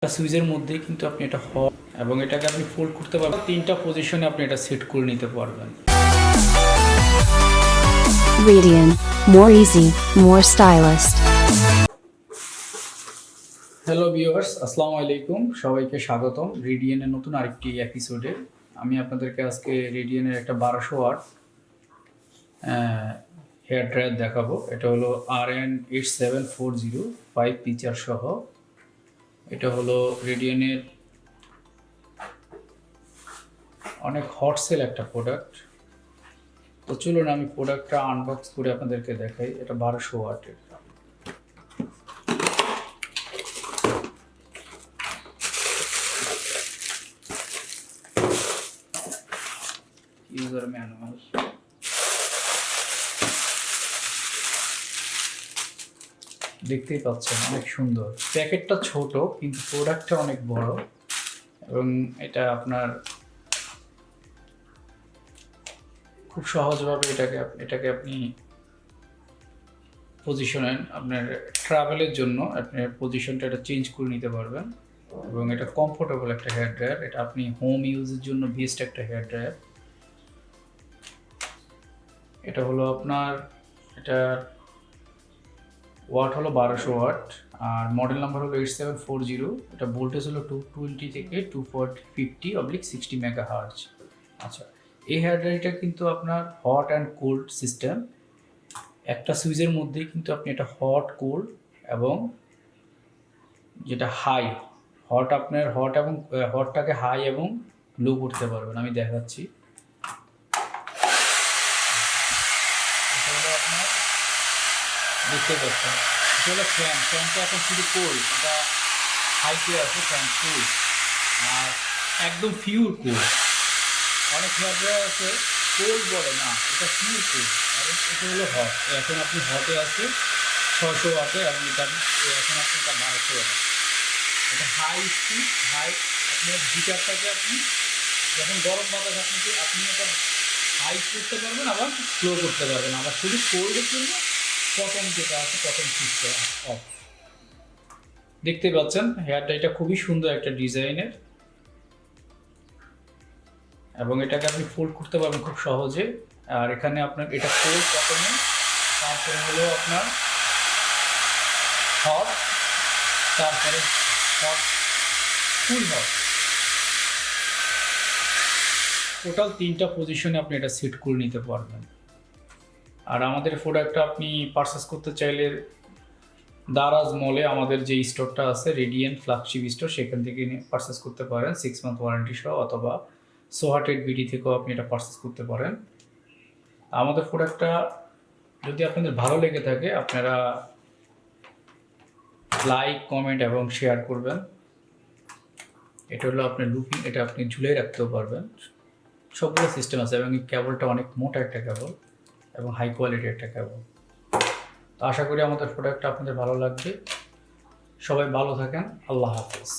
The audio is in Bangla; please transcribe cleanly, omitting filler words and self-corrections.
সুইচের মধ্যেই কিন্তু আপনি এটা হট এবং এটাকে আপনি ফোল্ড করতে পারবেন। তিনটা পজিশনে আপনি এটা সেট করে নিতে পারবেন। Redien, more easy, more stylist. Hello viewers, আসসালামু আলাইকুম, সবাইকে স্বাগতম রেডিয়েনের নতুন আরেকটি এপিসোডে। আমি আপনাদেরকে আজকে রেডিয়েনের একটা 1200 ওয়াট হেয়ার ড্রায়ার দেখাবো। এটা হলো Rn-8740 5 ফিচার সহ। এটা হলো রেডিয়েনের অনেক হট সেল একটা প্রোডাক্ট। তো চলুন আমি প্রোডাক্টটা আনবক্স করে আপনাদেরকে দেখাই। এটা 1200 ওয়াটের। ইউজার ম্যানুয়াল, দেখতেই পাচ্ছেন অনেক সুন্দর। প্যাকেটটা ছোট কিন্তু প্রোডাক্টটা অনেক বড় এবং এটা আপনার খুব সহজভাবে এটাকে আপনি পজিশনে আপনার ট্রাভেলের জন্য আপনার পজিশনটা এটা চেঞ্জ করে নিতে পারবেন এবং এটা কমফোর্টেবল একটা হেয়ার ড্রায়ার। এটা আপনি হোম ইউজের জন্য বেস্ট একটা হেয়ার ড্রায়ার। এটা হলো আপনার এটার ওয়াট হলো 1200 ওয়াট আর মডেল নাম্বার হলো 8740। এটা ভোল্টেজ হলো 220 থেকে 250/60 মেগাহার্জ। আচ্ছা, এই হেয়ার ড্রায়ারটা কিন্তু আপনার হট অ্যান্ড কোল্ড সিস্টেম। একটা সুইচের মধ্যেই কিন্তু আপনি এটা হট, কোল্ড এবং যেটা হাই হট, আপনার হট এবং হটটাকে হাই এবং লো করতে পারবেন। আমি দেখাচ্ছি। এটা হলো আপনার, দেখতে পাচ্ছেন, এটা হলো ফ্যানটা এখন শুধু কোল্ড, এটা হাইতে আছে, ফ্যান কুল আর একদম পিওর কুল। অনেক হেয়ার ড্রায়ার আছে কোল্ড বলে না, এটা পিওর কুল এবং এটা হলো হট। এখন আপনি হটে আছে 600 ওয়াটে এবং এটা এখন আপনি এটা 1200 ওয়াট। এটা হাই স্পিড, হাই আপনার হিটারটাকে আপনি যখন গরম বাতাস আপনি এটা হাই করতে পারবেন, আবার স্লো করতে পারবেন। আবার শুধু কোল্ডের জন্য প্রথম যেটা আছে প্রথম সুইচটা অফ। দেখতে পাচ্ছেন হেয়ার ড্রায়ারটা খুবই সুন্দর একটা ডিজাইনের এবং এটাকে আপনি ফোল্ড করতে পারবেন খুব সহজে। আর এখানে আপনার এটা কোল্ড প্রথমে, তারপরে হলো আপনার হট, তারপরে হট, ফুল হট। টোটাল তিনটা পজিশনে আপনি এটা সেট করে নিতে পারবেন। আর আমাদের প্রোডাক্টটা আপনি পারচেস করতে চাইলে দারাজ মলে আমাদের যে স্টোরটা আছে রেডিয়েন ফ্ল্যাগশিপ স্টোর, সেখান থেকে পারচেস করতে পারেন 6 মান্থ ওয়ারেন্টি সহ, অথবা সোহাটেড বিডি থেকেও আপনি এটা পারচেস করতে পারেন। আমাদের প্রোডাক্টটা যদি আপনাদের ভালো লেগে থাকে আপনারা লাইক, কমেন্ট এবং শেয়ার করবেন। এটা হলো আপনার লুপিং, এটা আপনি ঝুলিয়ে রাখতেও পারবেন। সবগুলো সিস্টেম আছে এবং এই কেবলটা অনেক মোটা একটা কেবল এবং হাই কোয়ালিটির একটা কেবল। তো আশা করি আমাদের প্রোডাক্টটা আপনাদের ভালো লাগবে। সবাই ভালো থাকেন। আল্লাহ হাফেজ।